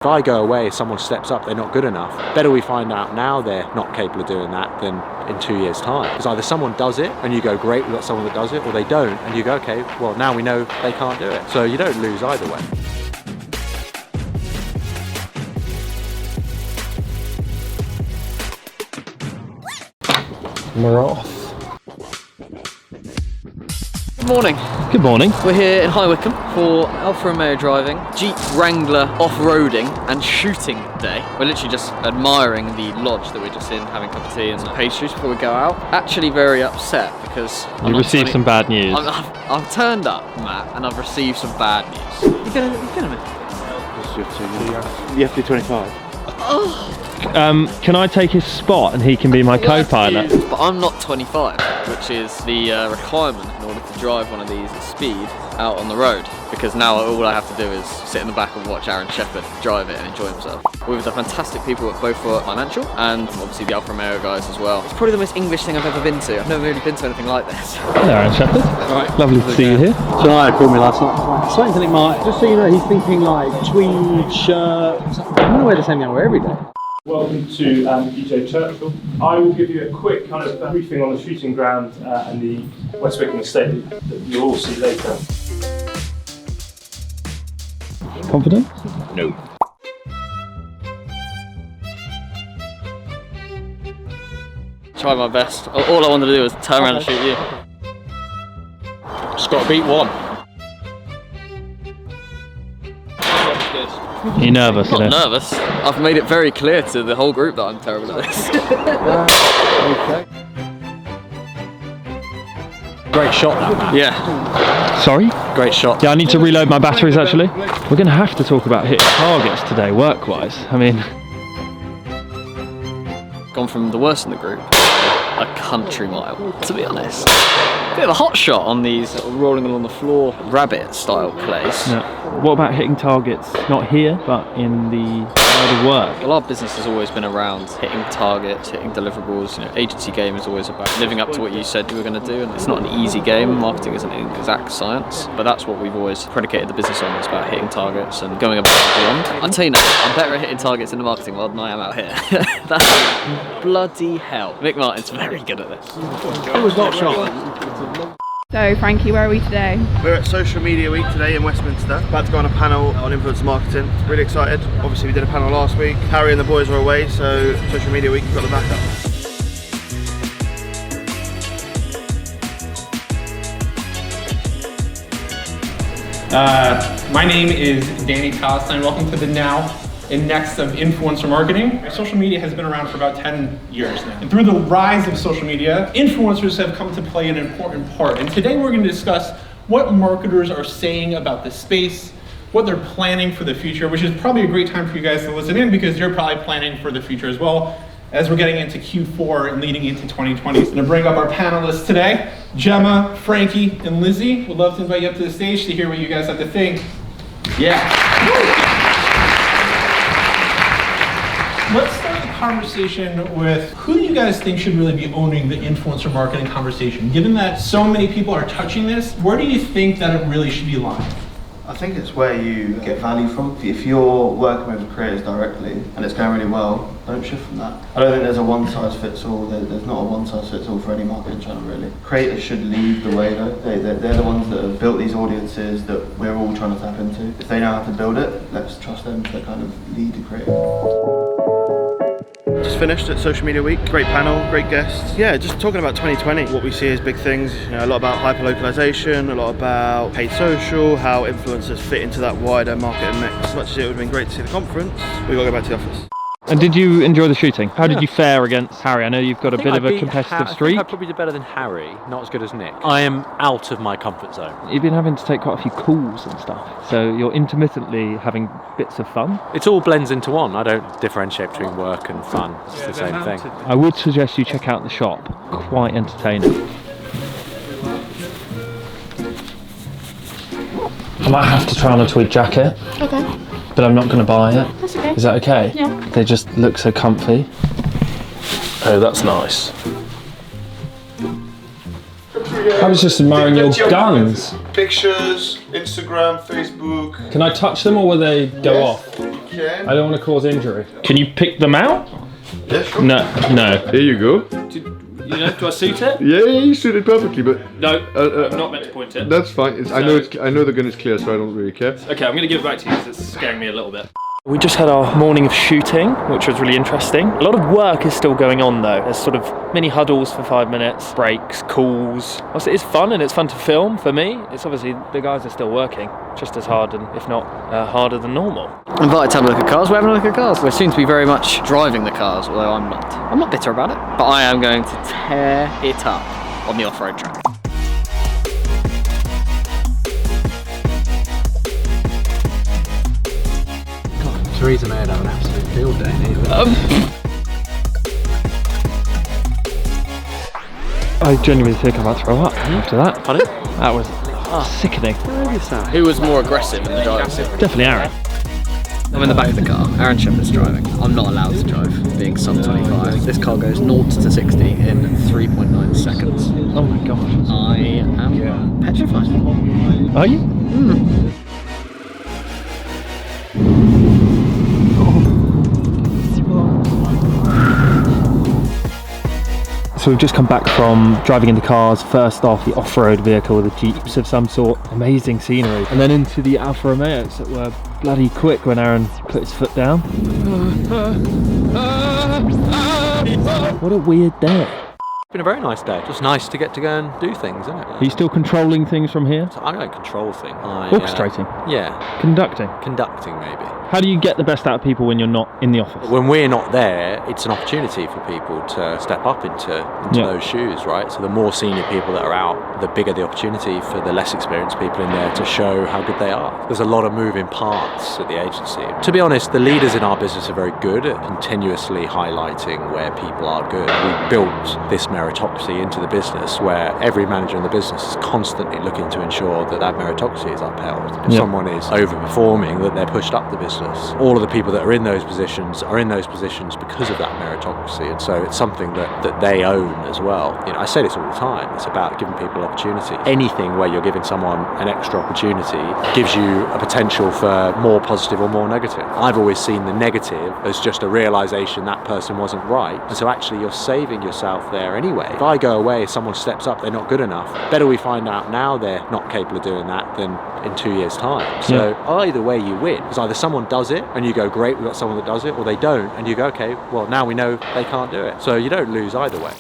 If I go away, someone steps up, they're not good enough. Better we find out now they're not capable of doing that than in 2 years' time. Because either someone does it and you go, great, we've got someone that does it, or they don't and you go, okay, well now we know they can't do it. So you don't lose either way. We're off. Good morning. Good morning. We're here in High Wycombe for Alfa Romeo driving, Jeep Wrangler off-roading and shooting day. We're literally just admiring the lodge that we're just in, having a cup of tea and some pastries before we go out. Actually very upset because you received some bad news. I've turned up, Matt, and I've received some bad news. You're gonna You have to do 25. Oh. Can I take his spot and he can be my co-pilot? But I'm not 25, which is the requirement in order to drive one of these at speed out on the road. Because now all I have to do is sit in the back and watch Aaron Shepherd drive it and enjoy himself. We're with the fantastic people both for financial and obviously the Alfa Romeo guys as well. It's probably the most English thing I've ever been to. I've never really been to anything like this. Hello, Aaron Shepherd. Right. Lovely to see you here. Shania called me last night. Starting to think, Mark, just so you know, he's thinking like tweed shirt. I'm gonna wear the same thing I wear every day. Welcome to DJ Churchill. I will give you a quick kind of briefing on the shooting ground and the West Wickham estate that you'll all see later. Confident? No. Try my best. All I wanted to do was turn around and shoot you. Just got to beat one. Are you nervous? I'm not nervous. I've made it very clear to the whole group that I'm terrible at this. Okay. Great shot that, man. Yeah. Sorry? Great shot. Yeah, I need to reload my batteries actually. We're going to have to talk about hitting targets today, work-wise. I mean... Gone from the worst in the group, a country mile, to be honest. Bit of a hot shot on these sort of rolling along the floor rabbit style clays. Yeah. What about hitting targets, not here, but in the wider work? Well, our business has always been around hitting targets, hitting deliverables. You know, agency game is always about living up to what you said you were going to do, and it's not an easy game. Marketing isn't an exact science, but that's what we've always predicated the business on. It's about hitting targets and going above and beyond. I tell you now, I'm better at hitting targets in the marketing world than I am out here. That's bloody hell. Mick Martin's very good at this. It was not shot. So Frankie, where are we today? We're at Social Media Week today in Westminster. About to go on a panel on influencer marketing. Really excited. Obviously we did a panel last week. Harry and the boys are away, so Social Media Week, we've got the backup. My name is Danny Palestine. Welcome to the now and next of influencer marketing. Social media has been around for about 10 years now. And through the rise of social media, influencers have come to play an important part. And today we're going to discuss what marketers are saying about the space, what they're planning for the future, which is probably a great time for you guys to listen in because you're probably planning for the future as well as we're getting into Q4 and leading into 2020. So I'm gonna bring up our panelists today, Gemma, Frankie, and Lizzie. Would love to invite you up to the stage to hear what you guys have to think. Yeah. Let's start the conversation with who do you guys think should really be owning the influencer marketing conversation? Given that so many people are touching this, where do you think that it really should be lying? I think it's where you get value from. If you're working with creators directly and it's going really well, don't shift from that. I don't think there's a one size fits all. There's not a one size fits all for any marketing channel really. Creators should lead the way though. They're the ones that have built these audiences that we're all trying to tap into. If they know how to build it, let's trust them to kind of lead the creator. Just finished at Social Media Week. Great panel, great guests. Yeah, just talking about 2020, what we see as big things. You know, a lot about hyper-localization, a lot about paid social, how influencers fit into that wider marketing mix. As much as it would have been great to see the conference, we got to go back to the office. And did you enjoy the shooting? How did you fare against Harry? I know you've got a bit of a competitive streak. I probably did better than Harry, not as good as Nick. I am out of my comfort zone. You've been having to take quite a few calls and stuff, so you're intermittently having bits of fun. It all blends into one. I don't differentiate between work and fun. It's the same thing. I would suggest you check out the shop. Quite entertaining. I might have to try on a tweed jacket. Okay. But I'm not going to buy it. That's okay. Is that okay? Yeah. They just look so comfy. Oh, that's nice. I was just admiring your guns. Pictures, Instagram, Facebook. Can I touch them or will they go off? can. I don't want to cause injury. Can you pick them out? Yeah, sure. No. There you go. Do I suit it? Yeah, you suited perfectly, but No, I'm not meant to point it. that's fine. I know the gun is clear, so I don't really care. Okay, I'm going to give it back to you because it's scaring me a little bit. We just had our morning of shooting, which was really interesting. A lot of work is still going on though. There's sort of mini huddles for 5 minutes, breaks, calls. Also, it's fun and it's fun to film for me. It's obviously the guys are still working just as hard and if not harder than normal. Invited to have a look at cars. We're having a look at cars. We seem to be very much driving the cars, although I'm not bitter about it. But I am going to tear it up on the off-road track. Theresa May would have an absolute field day. I genuinely think I'm about to throw up after that. Pardon? That was sickening. Who was more aggressive in the driving seat? Definitely Aaron. I'm in the back of the car. Aaron Shepherd's driving. I'm not allowed to drive, being sub 25. This car goes 0 to 60 in 3.9 seconds. Oh my gosh. I am petrified. Are you? So we've just come back from driving into cars, first off the off-road vehicle, the Jeeps of some sort, amazing scenery, and then into the Alfa Romeos that were bloody quick when Aaron put his foot down. What a weird day. It's been a very nice day. Just nice to get to go and do things, isn't it? Are you still controlling things from here? I don't control things. Orchestrating? Yeah. Conducting? Conducting, maybe. How do you get the best out of people when you're not in the office? When we're not there, it's an opportunity for people to step up into those shoes, right? So the more senior people that are out, the bigger the opportunity for the less experienced people in there to show how good they are. There's a lot of moving parts at the agency. To be honest, the leaders in our business are very good at continuously highlighting where people are good. We built this meritocracy into the business where every manager in the business is constantly looking to ensure that that meritocracy is upheld. If someone is overperforming, that they're pushed up the business. All of the people that are in those positions because of that meritocracy, and so it's something that they own as well. You know, I say this all the time. It's about giving people opportunity. Anything where you're giving someone an extra opportunity gives you a potential for more positive or more negative. I've always seen the negative as just a realization that person wasn't right, and so actually you're saving yourself there anyway. If I go away, if someone steps up, they're not good enough. Better we find out now they're not capable of doing that than in 2 years' time. So either way you win, because either someone does it and you go, great, we've got someone that does it, or they don't and you go, okay, well now we know they can't do it. So you don't lose either way.